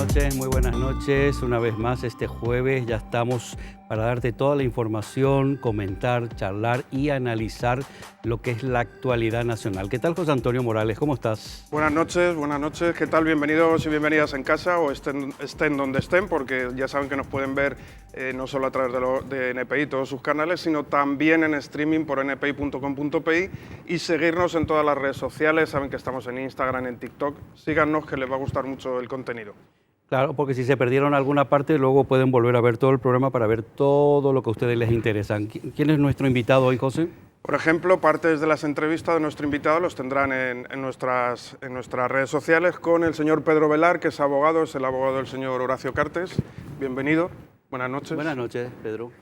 noches, muy buenas noches. Una vez más este jueves ya estamos para darte toda la información, comentar, charlar y analizar lo que es la actualidad nacional. ¿Qué tal, José Antonio Morales? ¿Cómo estás? Buenas noches. ¿Qué tal? Bienvenidos y bienvenidas en casa o estén donde estén, porque ya saben que nos pueden ver no solo a través de NPI, todos sus canales, sino también en streaming por npi.com.pi y seguirnos en todas las redes sociales. Saben que estamos en Instagram, en TikTok. Síganos, que les va a gustar mucho el contenido. Claro, porque si se perdieron alguna parte, luego pueden volver a ver todo el programa para ver todo lo que a ustedes les interesa. ¿Quién es nuestro invitado hoy, José? Por ejemplo, partes de las entrevistas de nuestro invitado los tendrán en nuestras redes sociales con el señor Pedro Velar, que es abogado, es el abogado del señor Horacio Cartes. Bienvenido, buenas noches. Buenas noches, Pedro.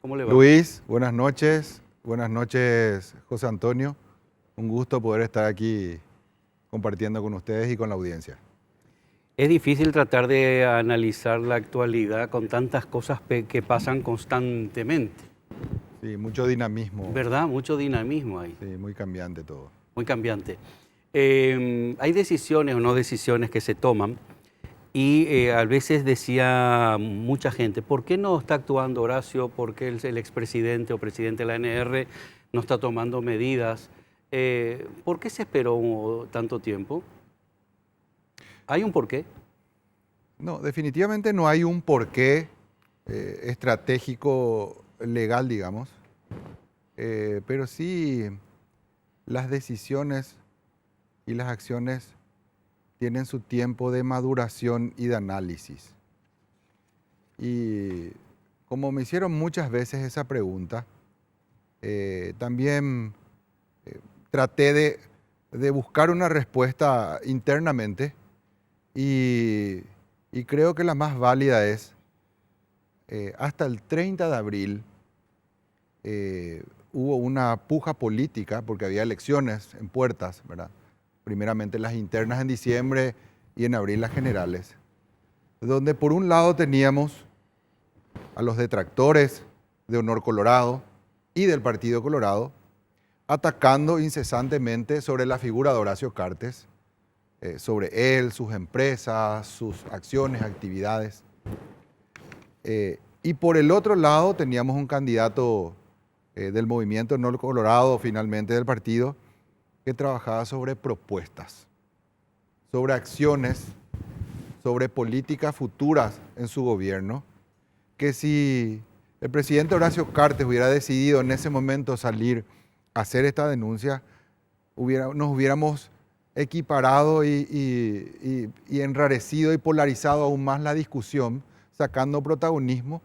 ¿Cómo le va? Luis, buenas noches, José Antonio. Un gusto poder estar aquí compartiendo con ustedes y con la audiencia. Es difícil tratar de analizar la actualidad con tantas cosas que pasan constantemente. Sí, mucho dinamismo. ¿Verdad? Mucho dinamismo ahí. Sí, muy cambiante todo. Muy cambiante. Hay decisiones o no decisiones que se toman y a veces decía mucha gente, ¿por qué no está actuando Horacio? ¿Por qué el expresidente o presidente de la ANR no está tomando medidas? ¿Por qué se esperó tanto tiempo? ¿Hay un porqué? No, definitivamente no hay un porqué estratégico legal, digamos, pero sí las decisiones y las acciones tienen su tiempo de maduración y de análisis. Y como me hicieron muchas veces esa pregunta, también traté de buscar una respuesta internamente y creo que la más válida es, hasta el 30 de abril hubo una puja política porque había elecciones en puertas, ¿verdad? Primeramente las internas en diciembre y en abril las generales, donde por un lado teníamos a los detractores de Honor Colorado y del Partido Colorado atacando incesantemente sobre la figura de Horacio Cartes, sobre él, sus empresas, sus acciones, actividades. Y por el otro lado teníamos un candidato del movimiento Honor Colorado, finalmente del partido, que trabajaba sobre propuestas, sobre acciones, sobre políticas futuras en su gobierno, que si el presidente Horacio Cartes hubiera decidido en ese momento salir a hacer esta denuncia, nos hubiéramos equiparado y enrarecido y polarizado aún más la discusión, sacando protagonismo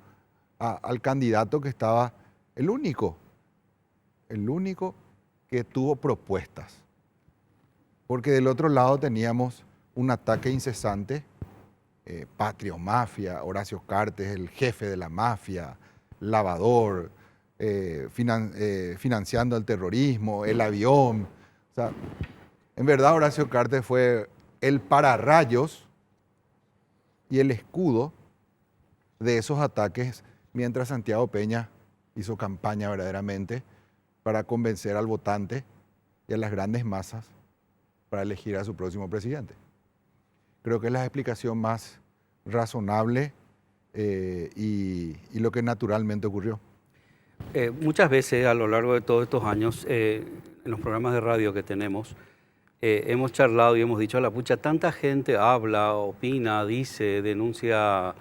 al candidato que estaba, el único que tuvo propuestas. Porque del otro lado teníamos un ataque incesante, Patrio Mafia, Horacio Cartes, el jefe de la mafia, lavador, financiando el terrorismo, el avión. O sea, en verdad Horacio Cartes fue el pararrayos y el escudo de esos ataques, mientras Santiago Peña hizo campaña verdaderamente para convencer al votante y a las grandes masas para elegir a su próximo presidente. Creo que es la explicación más razonable y lo que naturalmente ocurrió. Muchas veces a lo largo de todos estos años, en los programas de radio que tenemos, hemos charlado y hemos dicho, a la pucha, tanta gente habla, opina, dice, denuncia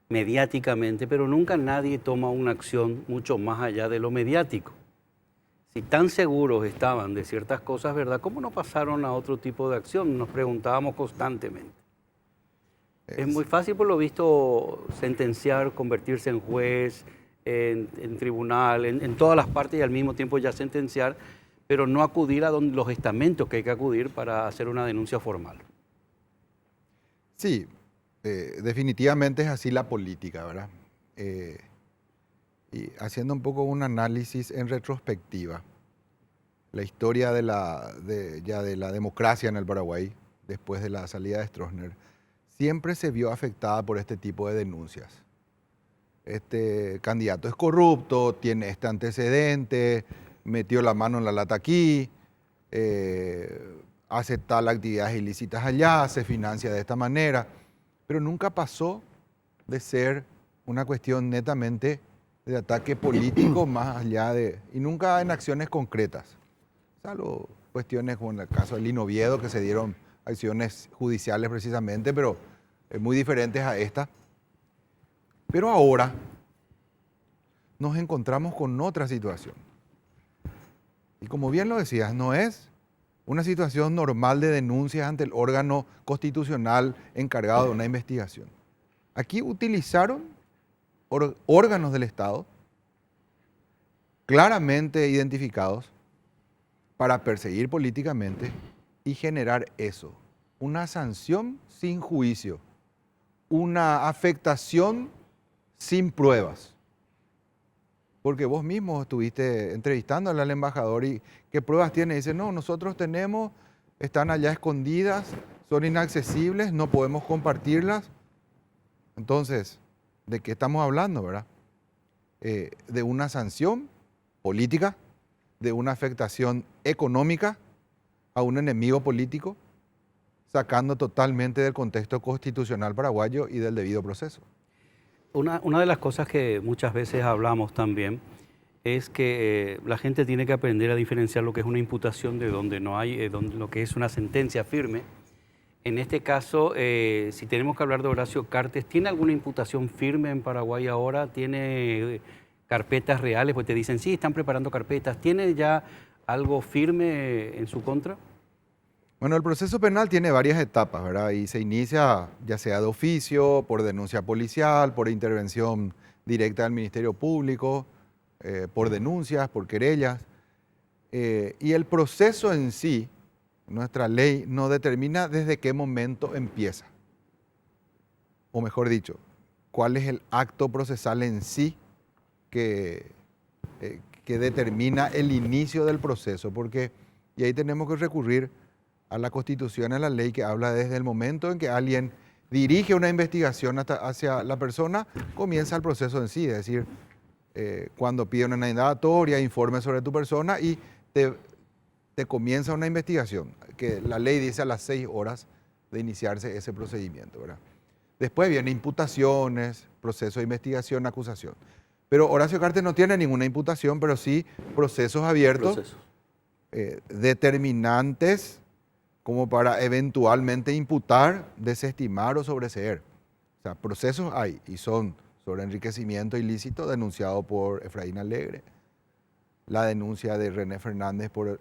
mediáticamente, pero nunca nadie toma una acción mucho más allá de lo mediático. Si tan seguros estaban de ciertas cosas, ¿verdad? ¿Cómo no pasaron a otro tipo de acción? Nos preguntábamos constantemente. Es muy fácil, por lo visto, sentenciar, convertirse en juez, en tribunal, en todas las partes y al mismo tiempo ya sentenciar, pero no acudir a los estamentos que hay que acudir para hacer una denuncia formal. Sí, definitivamente es así la política, ¿verdad? Y haciendo un poco un análisis en retrospectiva, la historia de la democracia en el Paraguay, después de la salida de Stroessner, siempre se vio afectada por este tipo de denuncias. Este candidato es corrupto, tiene este antecedente, metió la mano en la lata aquí, hace tal actividades ilícitas allá, se financia de esta manera. pero nunca pasó de ser una cuestión netamente de ataque político más allá de, y nunca en acciones concretas, salvo cuestiones como en el caso de Lino Oviedo, que se dieron acciones judiciales precisamente, pero muy diferentes a esta. Pero ahora nos encontramos con otra situación. Y como bien lo decías, no es una situación normal de denuncias ante el órgano constitucional encargado de una investigación. Aquí utilizaron órganos del Estado claramente identificados para perseguir políticamente y generar eso, una sanción sin juicio, una afectación sin pruebas. Porque vos mismo estuviste entrevistando al embajador y ¿qué pruebas tiene? Dice, no, nosotros tenemos, están allá escondidas, son inaccesibles, no podemos compartirlas. Entonces, ¿de qué estamos hablando, verdad? De una sanción política, de una afectación económica a un enemigo político, sacando totalmente del contexto constitucional paraguayo y del debido proceso. Una de las cosas que muchas veces hablamos también es que la gente tiene que aprender a diferenciar lo que es una imputación de donde no hay, lo que es una sentencia firme. En este caso, si tenemos que hablar de Horacio Cartes, ¿tiene alguna imputación firme en Paraguay ahora? ¿Tiene carpetas reales? Pues te dicen, sí, están preparando carpetas. ¿Tiene ya algo firme en su contra? Bueno, el proceso penal tiene varias etapas, ¿verdad? Y se inicia ya sea de oficio, por denuncia policial, por intervención directa del Ministerio Público, por denuncias, por querellas. Y el proceso en sí, nuestra ley no determina desde qué momento empieza. O mejor dicho, cuál es el acto procesal en sí que determina el inicio del proceso. Porque, y ahí tenemos que recurrir a la Constitución, a la ley que habla desde el momento en que alguien dirige una investigación hacia la persona, comienza el proceso en sí, es decir, cuando pide una indagatoria, informe sobre tu persona y te comienza una investigación, que la ley dice a las 6 horas de iniciarse ese procedimiento, ¿verdad? Después viene imputaciones, proceso de investigación, acusación. Pero Horacio Cartes no tiene ninguna imputación, pero sí procesos abiertos, determinantes, como para eventualmente imputar, desestimar o sobreseer. O sea, procesos hay y son sobre enriquecimiento ilícito denunciado por Efraín Alegre, la denuncia de René Fernández por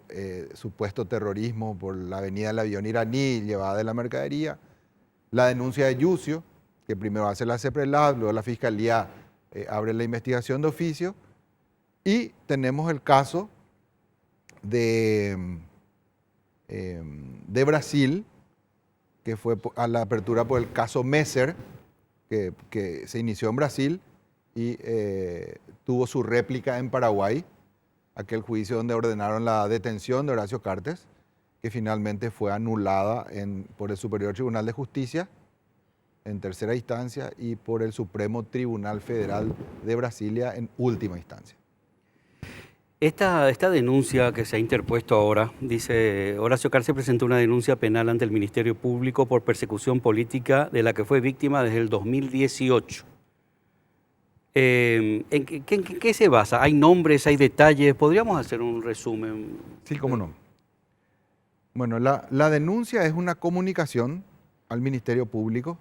supuesto terrorismo por la avenida del avión iraní llevada de la mercadería, la denuncia de Yucio, que primero hace la CEPRELAB, luego la Fiscalía abre la investigación de oficio, y tenemos el caso de Brasil, que fue a la apertura por el caso Messer, que se inició en Brasil y tuvo su réplica en Paraguay, aquel juicio donde ordenaron la detención de Horacio Cartes, que finalmente fue anulada por el Superior Tribunal de Justicia en tercera instancia y por el Supremo Tribunal Federal de Brasilia en última instancia. Esta denuncia que se ha interpuesto ahora, dice, Horacio Cartes presentó una denuncia penal ante el Ministerio Público por persecución política de la que fue víctima desde el 2018. ¿En qué se basa? ¿Hay nombres, hay detalles? ¿Podríamos hacer un resumen? Sí, cómo no. Bueno, la denuncia es una comunicación al Ministerio Público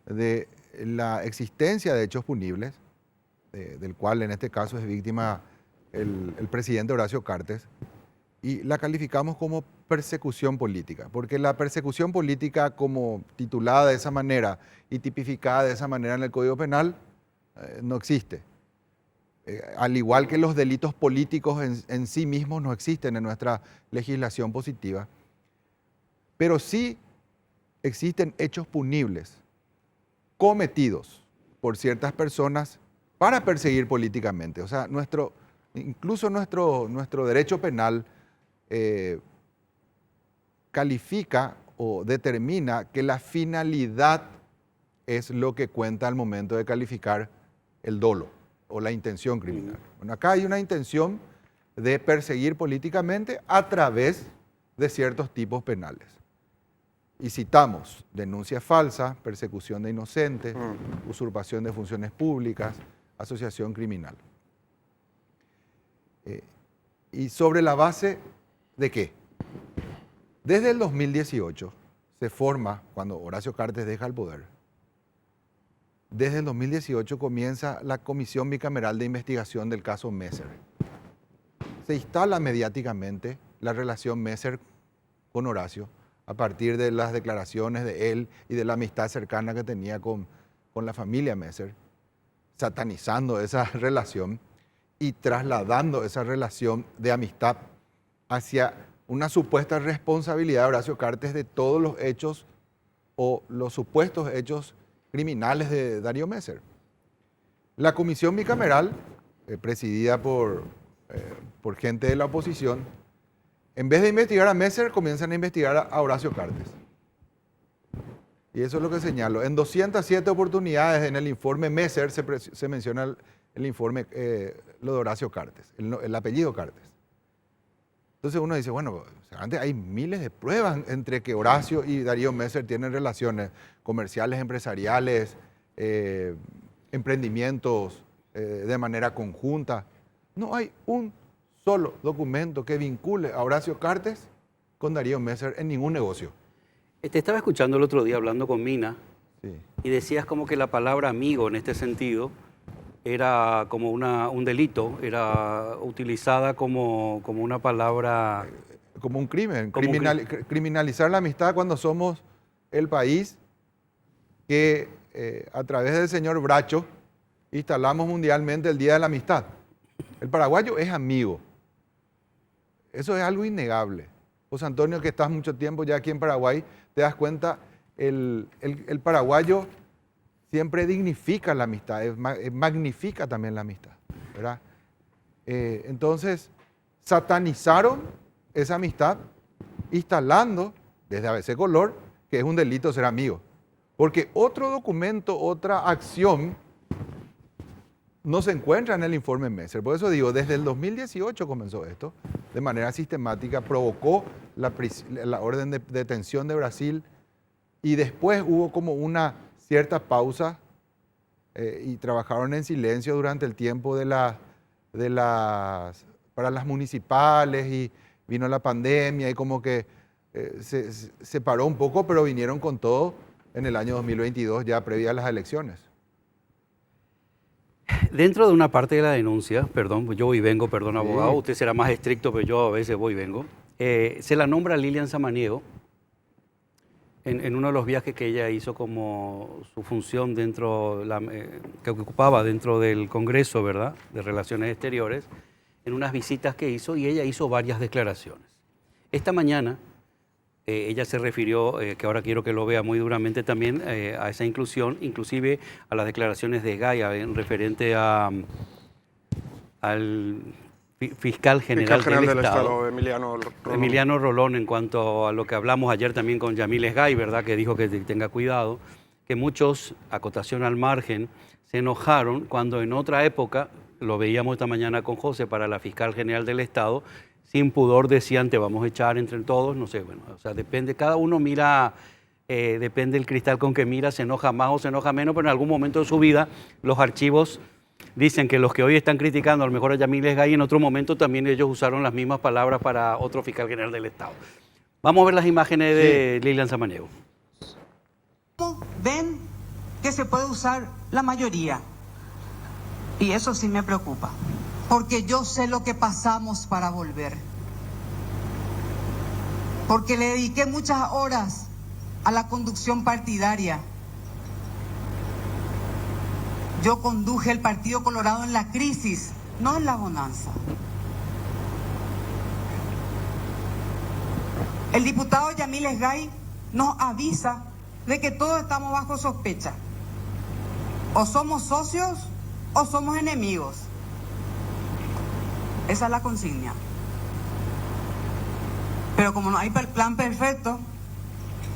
de la existencia de hechos punibles, del cual en este caso es víctima el presidente Horacio Cartes, y la calificamos como persecución política, porque la persecución política como titulada de esa manera y tipificada de esa manera en el Código Penal no existe. Al igual que los delitos políticos en sí mismos no existen en nuestra legislación positiva, pero sí existen hechos punibles cometidos por ciertas personas para perseguir políticamente. O sea, incluso nuestro derecho penal califica o determina que la finalidad es lo que cuenta al momento de calificar el dolo o la intención criminal. Bueno, acá hay una intención de perseguir políticamente a través de ciertos tipos penales. Y citamos denuncia falsa, persecución de inocentes, usurpación de funciones públicas, asociación criminal. ¿Y sobre la base de qué? Desde el 2018 se forma, cuando Horacio Cartes deja el poder, desde el 2018 comienza la Comisión Bicameral de Investigación del caso Messer. Se instala mediáticamente la relación Messer con Horacio a partir de las declaraciones de él y de la amistad cercana que tenía con la familia Messer, satanizando esa relación y trasladando esa relación de amistad hacia una supuesta responsabilidad de Horacio Cartes de todos los hechos o los supuestos hechos criminales de Darío Messer. La comisión bicameral, presidida por gente de la oposición, en vez de investigar a Messer, comienzan a investigar a Horacio Cartes. Y eso es lo que señalo. En 207 oportunidades en el informe Messer se menciona el informe, lo de Horacio Cartes, el apellido Cartes. Entonces uno dice, bueno, antes hay miles de pruebas entre que Horacio y Darío Messer tienen relaciones comerciales, empresariales, emprendimientos de manera conjunta. No hay un solo documento que vincule a Horacio Cartes con Darío Messer en ningún negocio. Te estaba escuchando el otro día hablando con Mina, Sí. y decías como que la palabra amigo en este sentido era como un delito, era utilizada como una palabra... Como un crimen, Como un criminalizar la amistad cuando somos el país que a través del señor Bracho instalamos mundialmente el Día de la Amistad. El paraguayo es amigo. Eso es algo innegable. José Antonio, que estás mucho tiempo ya aquí en Paraguay, te das cuenta, el paraguayo siempre dignifica la amistad, magnifica también la amistad, ¿verdad? Entonces, satanizaron esa amistad instalando desde ABC Color que es un delito ser amigo. Porque otro documento, otra acción no se encuentra en el informe Messer. Por eso digo, desde el 2018 comenzó esto, de manera sistemática, provocó la orden de detención de Brasil y después hubo como una cierta pausa y trabajaron en silencio durante el tiempo para las municipales y vino la pandemia y como que se paró un poco, pero vinieron con todo en el año 2022 ya previa a las elecciones. Dentro de una parte de la denuncia, perdón, yo voy y vengo, perdón, abogado, Sí. usted será más estricto, pero yo a veces voy y vengo. Se la nombra Lilian Samaniego en uno de los viajes que ella hizo como su función que ocupaba dentro del Congreso, ¿verdad?, de Relaciones Exteriores, en unas visitas que hizo, y ella hizo varias declaraciones. Esta mañana ella se refirió, que ahora quiero que lo vea muy duramente también, a esa inclusión, inclusive a las declaraciones de Gaia en referente al fiscal general del Estado, Emiliano Rolón, en cuanto a lo que hablamos ayer también con Yamil Esgay, ¿verdad?, que dijo que tenga cuidado, que muchos, acotación al margen, se enojaron cuando en otra época, lo veíamos esta mañana con José, para la fiscal general del Estado, sin pudor decían, te vamos a echar entre todos, no sé, bueno, o sea, depende, cada uno mira, depende del cristal con que mira, se enoja más o se enoja menos, pero en algún momento de su vida los archivos dicen que los que hoy están criticando a lo mejor a Yamil Esgay, en otro momento también ellos usaron las mismas palabras para otro fiscal general del Estado. Vamos a ver las imágenes de Lilian Samaniego. Ven que se puede usar la mayoría. Y eso sí me preocupa. Porque yo sé lo que pasamos para volver. Porque le dediqué muchas horas a la conducción partidaria. Yo conduje el Partido Colorado en la crisis, no en la bonanza. El diputado Yamil Esgay nos avisa de que todos estamos bajo sospecha. O somos socios o somos enemigos. Esa es la consigna. Pero como no hay plan perfecto,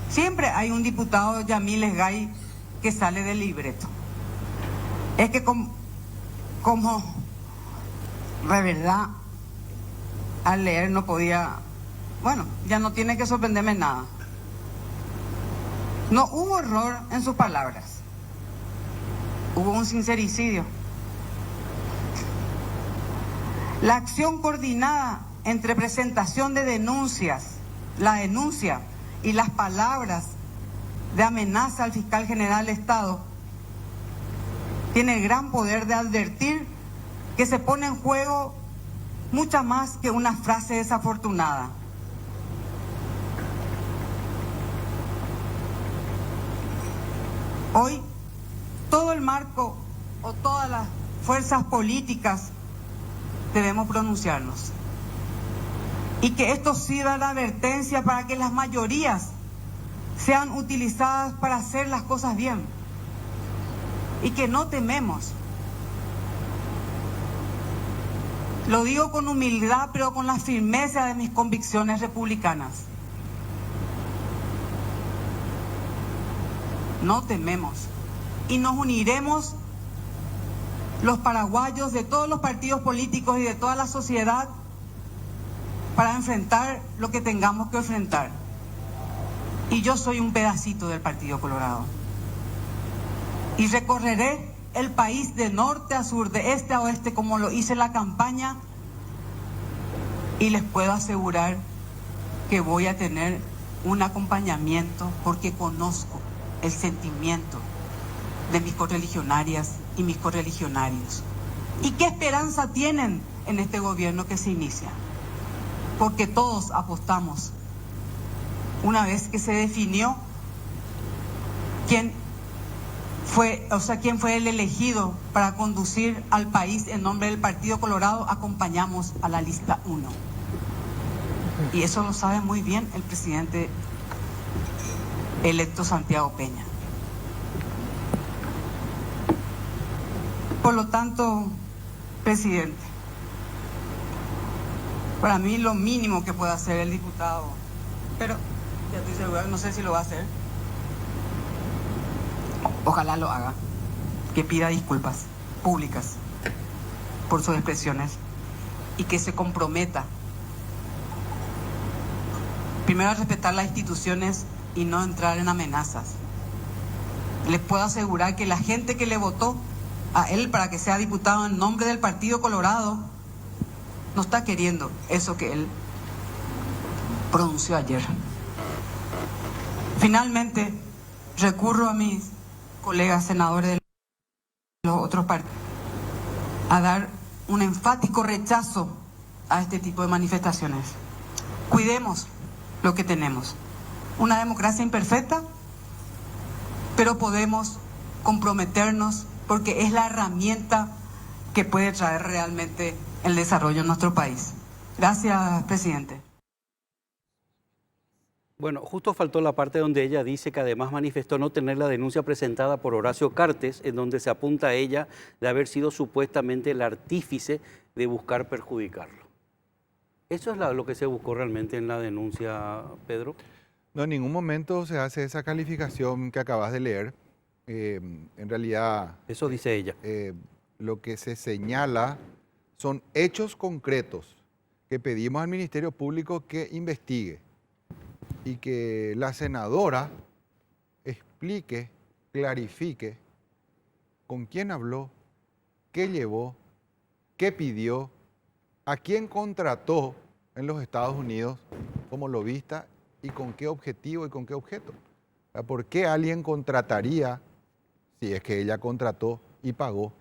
siempre hay un diputado Yamil Esgay que sale del libreto. Es que como de verdad al leer no podía, bueno, ya no tiene que sorprenderme nada. No hubo error en sus palabras. Hubo un sincericidio. La acción coordinada entre presentación de denuncias, la denuncia y las palabras de amenaza al fiscal general del Estado tiene el gran poder de advertir que se pone en juego mucha más que una frase desafortunada. Hoy, todo el marco o todas las fuerzas políticas debemos pronunciarnos. Y que esto sirva de advertencia para que las mayorías sean utilizadas para hacer las cosas bien. Y que no tememos. Lo digo con humildad, pero con la firmeza de mis convicciones republicanas. No tememos. Y nos uniremos los paraguayos de todos los partidos políticos y de toda la sociedad para enfrentar lo que tengamos que enfrentar. Y yo soy un pedacito del Partido Colorado. Y recorreré el país de norte a sur, de este a oeste, como lo hice en la campaña. Y les puedo asegurar que voy a tener un acompañamiento porque conozco el sentimiento de mis correligionarias y mis correligionarios. ¿Y qué esperanza tienen en este gobierno que se inicia? Porque todos apostamos, una vez que se definió quién fue el elegido para conducir al país en nombre del Partido Colorado, acompañamos a la lista 1. Y eso lo sabe muy bien el presidente electo Santiago Peña. Por lo tanto, presidente, para mí lo mínimo que puede hacer el diputado, pero ya estoy segura, no sé si lo va a hacer, ojalá lo haga, que pida disculpas públicas por sus expresiones y que se comprometa primero a respetar las instituciones y no entrar en amenazas. Les puedo asegurar que la gente que le votó a él para que sea diputado en nombre del Partido Colorado no está queriendo eso que él pronunció ayer. Finalmente, recurro a mis colegas senadores de los otros partidos a dar un enfático rechazo a este tipo de manifestaciones. Cuidemos lo que tenemos. Una democracia imperfecta, pero podemos comprometernos porque es la herramienta que puede traer realmente el desarrollo en nuestro país. Gracias, presidente. Bueno, justo faltó la parte donde ella dice que además manifestó no tener la denuncia presentada por Horacio Cartes, en donde se apunta a ella de haber sido supuestamente el artífice de buscar perjudicarlo. ¿Eso es lo que se buscó realmente en la denuncia, Pedro? No, en ningún momento se hace esa calificación que acabas de leer. En realidad... Eso dice ella. Lo que se señala son hechos concretos que pedimos al Ministerio Público que investigue y que la senadora explique, clarifique con quién habló, qué llevó, qué pidió, a quién contrató en los Estados Unidos como lobista y con qué objetivo y con qué objeto. ¿Por qué alguien contrataría, si es que ella contrató y pagó?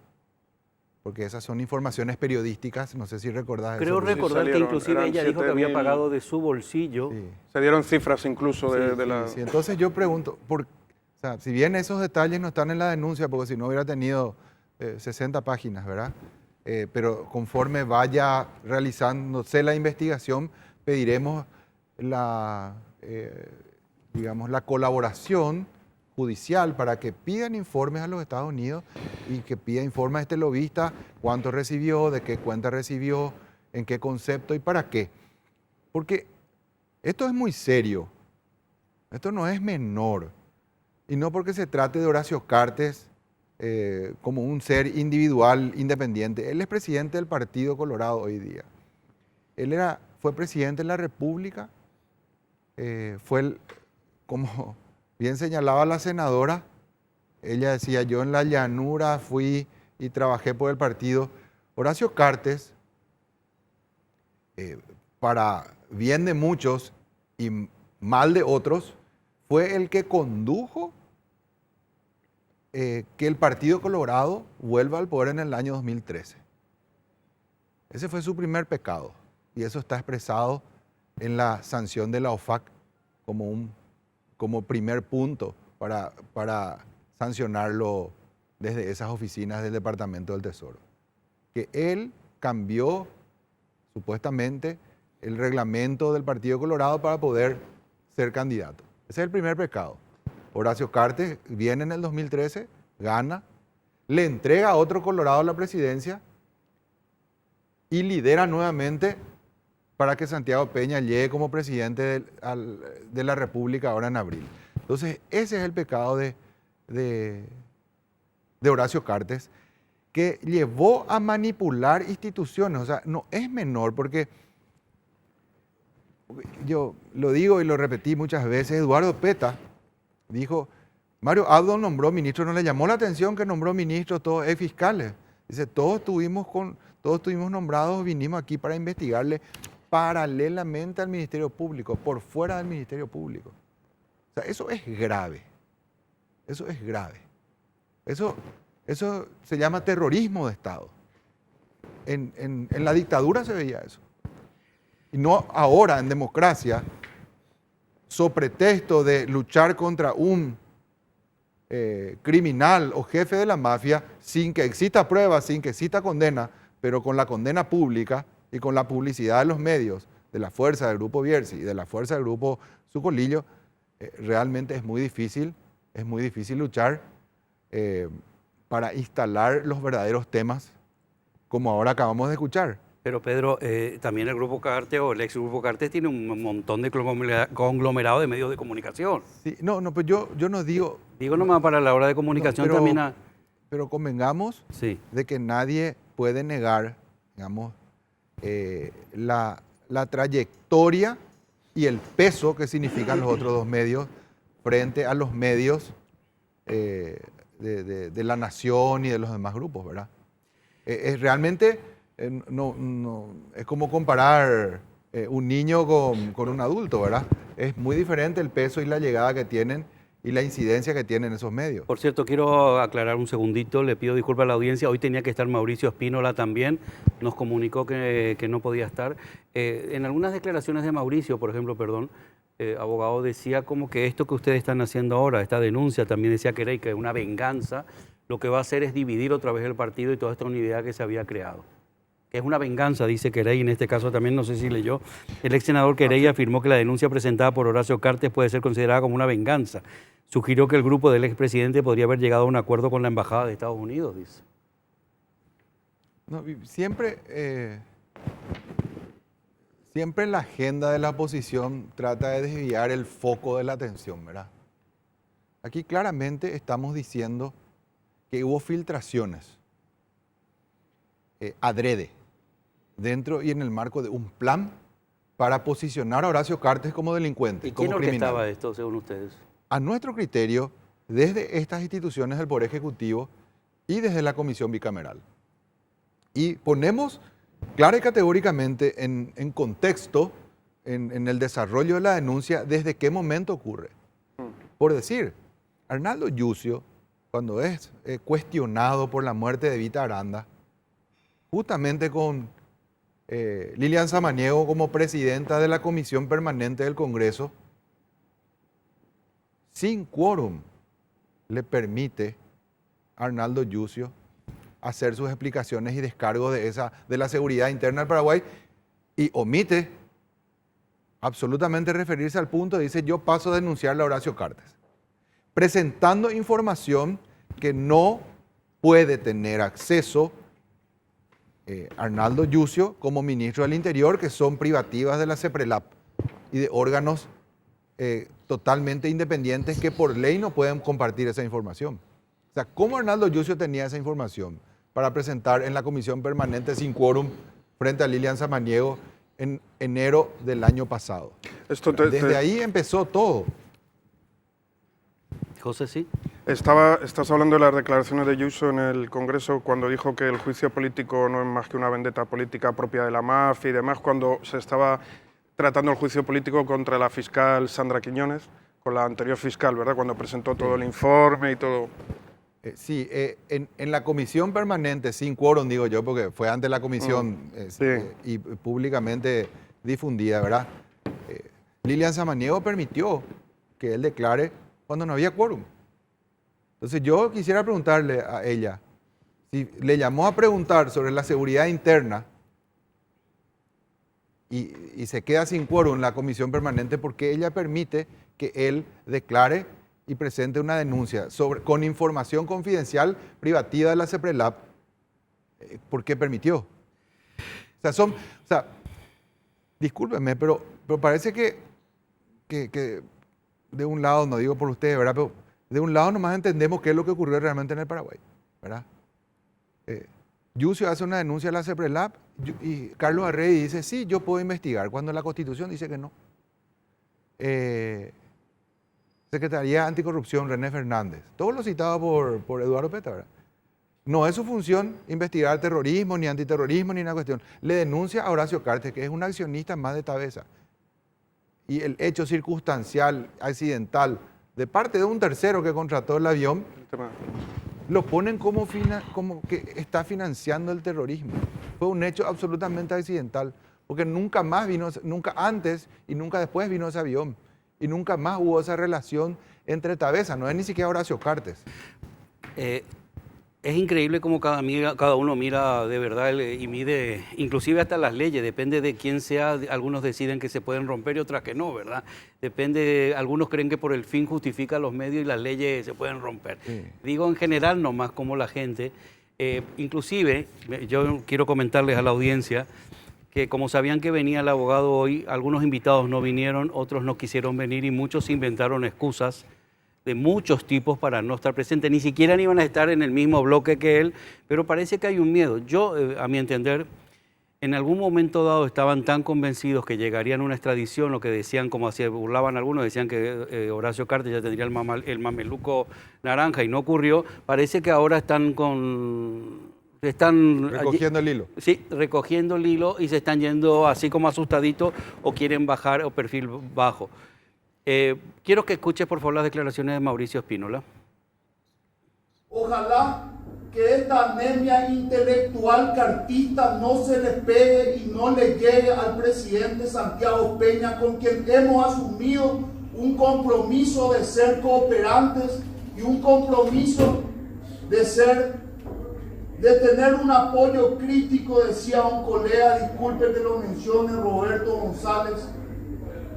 Porque esas son informaciones periodísticas, no sé si recordás. Creo recordar que inclusive ella dijo que había 7.000. pagado de su bolsillo. Sí. Se dieron cifras incluso de la... Sí. Entonces yo pregunto, o sea, si bien esos detalles no están en la denuncia, porque si no hubiera tenido 60 páginas, ¿verdad? Pero conforme vaya realizándose la investigación, pediremos digamos, la colaboración judicial para que pidan informes a los Estados Unidos y que pida informes a este lobista, cuánto recibió, de qué cuenta recibió, en qué concepto y para qué. Porque esto es muy serio, esto no es menor. Y no porque se trate de Horacio Cartes como un ser individual, independiente. Él es presidente del Partido Colorado hoy día. Él fue presidente de la República, fue como bien señalaba la senadora, ella decía, yo en la llanura fui y trabajé por el partido. Horacio Cartes, para bien de muchos y mal de otros, fue el que condujo que el Partido Colorado vuelva al poder en el año 2013. Ese fue su primer pecado y eso está expresado en la sanción de la OFAC como primer punto para sancionarlo desde esas oficinas del Departamento del Tesoro. Que él cambió supuestamente el reglamento del Partido Colorado para poder ser candidato. Ese es el primer pecado. Horacio Cartes viene en el 2013, gana, le entrega a otro Colorado la presidencia y lidera nuevamente para que Santiago Peña llegue como presidente de la República ahora en abril. Entonces, ese es el pecado de Horacio Cartes, que llevó a manipular instituciones. O sea, no es menor, porque yo lo digo y lo repetí muchas veces, Eduardo Peta dijo, Mario Abdo nombró ministro, no le llamó la atención que nombró ministros todos fiscales. Dice, todos estuvimos nombrados, vinimos aquí para investigarle paralelamente al Ministerio Público, por fuera del Ministerio Público. O sea, eso es grave. Eso es grave. Eso se llama terrorismo de Estado. En la dictadura se veía eso. Y no ahora, en democracia, so pretexto de luchar contra un criminal o jefe de la mafia, sin que exista prueba, sin que exista condena, pero con la condena pública y con la publicidad de los medios, de la fuerza del Grupo Bierzi y de la fuerza del Grupo Sucolillo, realmente es muy difícil luchar para instalar los verdaderos temas, como ahora acabamos de escuchar. Pero Pedro, también el Grupo Cartes o el ex Grupo Cartes tiene un montón de conglomerado de medios de comunicación. Sí, no, pues yo no digo... Digo nomás para la hora de comunicación también... Pero convengamos de que nadie puede negar, digamos, la trayectoria y el peso que significan los otros dos medios frente a los medios de la nación y de los demás grupos, ¿verdad? Es realmente, es como comparar un niño con un adulto, ¿verdad? Es muy diferente el peso y la llegada que tienen y la incidencia que tienen esos medios. Por cierto, quiero aclarar un segundito, le pido disculpas a la audiencia, hoy tenía que estar Mauricio Espínola también, nos comunicó que no podía estar. En algunas declaraciones de Mauricio, por ejemplo, abogado, decía como que esto que ustedes están haciendo ahora, esta denuncia, también decía que es una venganza, lo que va a hacer es dividir otra vez el partido y toda esta unidad que se había creado. Que es una venganza, dice Querey, en este caso también, no sé si leyó, el ex senador Querey afirmó que la denuncia presentada por Horacio Cartes puede ser considerada como una venganza. Sugirió que el grupo del expresidente podría haber llegado a un acuerdo con la Embajada de Estados Unidos, dice. No, siempre la agenda de la oposición trata de desviar el foco de la atención, ¿verdad? Aquí claramente estamos diciendo que hubo filtraciones adrede dentro y en el marco de un plan para posicionar a Horacio Cartes como delincuente, ¿Y como quién criminal. orquestaba esto, según ustedes? A nuestro criterio, desde estas instituciones del Poder Ejecutivo y desde la Comisión Bicameral. Y ponemos clara y categóricamente en contexto, en el desarrollo de la denuncia, desde qué momento ocurre. Por decir, Arnaldo Yucio, cuando es cuestionado por la muerte de Evita Aranda, justamente con Lilian Samaniego como presidenta de la Comisión Permanente del Congreso, sin quórum le permite a Arnaldo Yucio hacer sus explicaciones y descargos de la seguridad interna del Paraguay y omite absolutamente referirse al punto, dice yo paso a denunciarle a Horacio Cartes, presentando información que no puede tener acceso Arnaldo Yucio como ministro del Interior, que son privativas de la CEPRELAP y de órganos totalmente independientes que por ley no pueden compartir esa información. O sea, ¿cómo Arnaldo Yucio tenía esa información para presentar en la Comisión Permanente sin quórum frente a Lilian Samaniego en enero del año pasado? Desde ahí empezó todo. José, sí. Estás hablando de las declaraciones de Ayuso en el Congreso cuando dijo que el juicio político no es más que una vendetta política propia de la mafia y demás, cuando se estaba tratando el juicio político contra la fiscal Sandra Quiñones, con la anterior fiscal, ¿verdad? Cuando presentó todo el informe y todo. Sí, en la comisión permanente, sin quórum, digo yo, porque fue ante la comisión Sí. y públicamente difundida, ¿verdad? Lilian Samaniego permitió que él declare cuando no había quórum. Entonces yo quisiera preguntarle a ella, si le llamó a preguntar sobre la seguridad interna y se queda sin quórum en la comisión permanente, ¿por qué ella permite que él declare y presente una denuncia con información confidencial privativa de la CEPRELAP? ¿Por qué permitió? O sea, discúlpenme, pero parece que de un lado, no digo por ustedes, ¿verdad? Pero de un lado nomás entendemos qué es lo que ocurrió realmente en el Paraguay, ¿verdad? Yucio hace una denuncia a la CEPRELAP y Carlos Arrey dice, sí, yo puedo investigar, cuando la Constitución dice que no. Secretaría Anticorrupción, René Fernández, todo lo citado por Eduardo Peta, ¿verdad? No es su función investigar terrorismo, ni antiterrorismo, ni una cuestión. Le denuncia a Horacio Cartes, que es un accionista más de Tabesa. Y el hecho circunstancial, accidental, de parte de un tercero que contrató el avión, lo ponen como que está financiando el terrorismo. Fue un hecho absolutamente accidental, porque nunca antes y nunca después vino ese avión. Y nunca más hubo esa relación entre Tabesa, no es ni siquiera Horacio Cartes. Es increíble cómo cada uno mira de verdad y mide, inclusive hasta las leyes, depende de quién sea, algunos deciden que se pueden romper y otras que no, ¿verdad? Depende, algunos creen que por el fin justifica los medios y las leyes se pueden romper. Sí. Digo en general nomás como la gente, inclusive yo quiero comentarles a la audiencia que como sabían que venía el abogado hoy, algunos invitados no vinieron, otros no quisieron venir y muchos inventaron excusas de muchos tipos para no estar presentes, ni siquiera iban a estar en el mismo bloque que él, pero parece que hay un miedo. Yo, a mi entender, en algún momento dado estaban tan convencidos que llegarían a una extradición, lo que decían, como se burlaban algunos, decían que Horacio Cartes ya tendría el mameluco naranja y no ocurrió. Parece que ahora están recogiendo el hilo. Sí, recogiendo el hilo y se están yendo así como asustaditos o quieren bajar o perfil bajo. Quiero que escuche por favor las declaraciones de Mauricio Espínola. Ojalá que esta anemia intelectual cartista no se le pegue y no le llegue al presidente Santiago Peña, con quien hemos asumido un compromiso de ser cooperantes y un compromiso de tener un apoyo crítico, decía un colega, disculpe que lo mencione, Roberto González.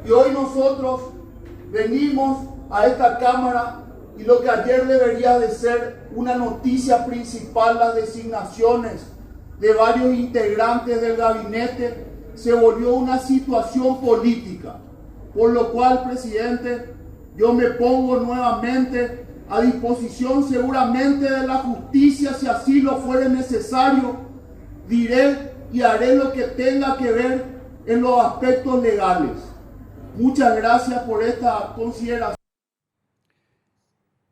Y hoy nosotros venimos a esta Cámara y lo que ayer debería de ser una noticia principal, las designaciones de varios integrantes del gabinete, se volvió una situación política. Por lo cual, presidente, yo me pongo nuevamente a disposición seguramente de la justicia, si así lo fuere necesario. Diré y haré lo que tenga que ver en los aspectos legales. Muchas gracias por esta consideración.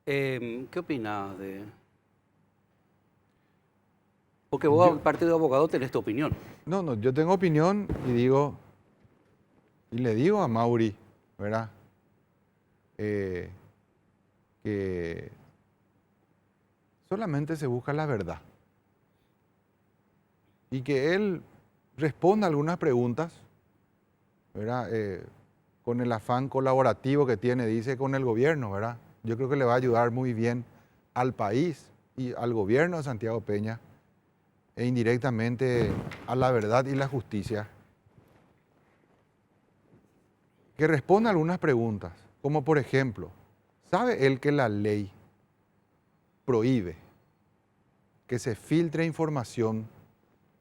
¿Qué opinas de...? Porque vos, aparte de abogado, tenés tu opinión. No, yo tengo opinión y le digo a Mauri, ¿verdad? Que solamente se busca la verdad. Y que él responda algunas preguntas, ¿verdad? Con el afán colaborativo que tiene, dice, con el gobierno, ¿verdad? Yo creo que le va a ayudar muy bien al país y al gobierno de Santiago Peña e indirectamente a la verdad y la justicia. Que responda algunas preguntas, como por ejemplo, ¿sabe él que la ley prohíbe que se filtre información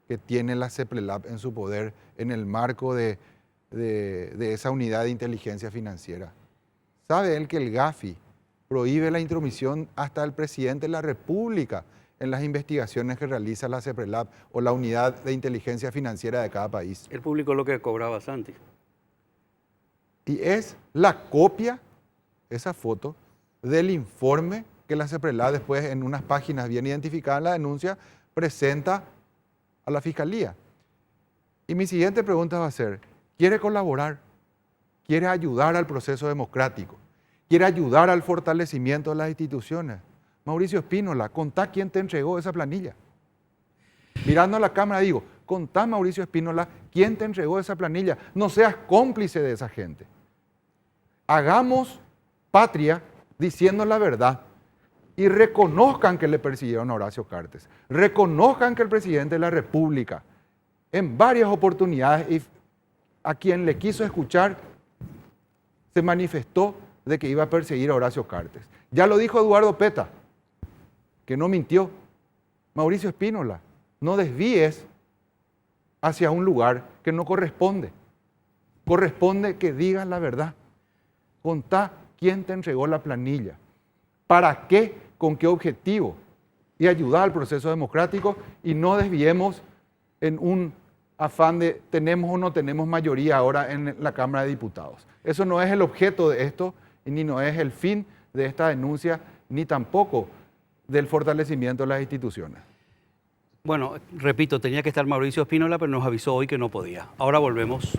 que tiene la CEPRELAP en su poder en el marco de esa unidad de inteligencia financiera? ¿Sabe él que el GAFI prohíbe la intromisión hasta el presidente de la República en las investigaciones que realiza la CEPRELAP o la unidad de inteligencia financiera de cada país? El público lo que cobraba Santi. Y es la copia, esa foto, del informe que la CEPRELA después en unas páginas bien identificadas en la denuncia presenta a la Fiscalía. Y mi siguiente pregunta va a ser, ¿quiere colaborar? ¿Quiere ayudar al proceso democrático? ¿Quiere ayudar al fortalecimiento de las instituciones? Mauricio Espínola, contá quién te entregó esa planilla. Mirando a la cámara digo, contá, Mauricio Espínola, quién te entregó esa planilla. No seas cómplice de esa gente. Hagamos patria diciendo la verdad y reconozcan que le persiguieron a Horacio Cartes. Reconozcan que el presidente de la República en varias oportunidades y a quien le quiso escuchar se manifestó de que iba a perseguir a Horacio Cartes. Ya lo dijo Eduardo Peta, que no mintió. Mauricio Espínola, no desvíes hacia un lugar que no corresponde. Corresponde que digas la verdad. Contá quién te entregó la planilla, para qué, con qué objetivo, y ayudar al proceso democrático y no desviemos en un afán de tenemos o no tenemos mayoría ahora en la Cámara de Diputados. Eso no es el objeto de esto, ni no es el fin de esta denuncia, ni tampoco del fortalecimiento de las instituciones. Bueno, repito, tenía que estar Mauricio Espínola, pero nos avisó hoy que no podía. Ahora volvemos.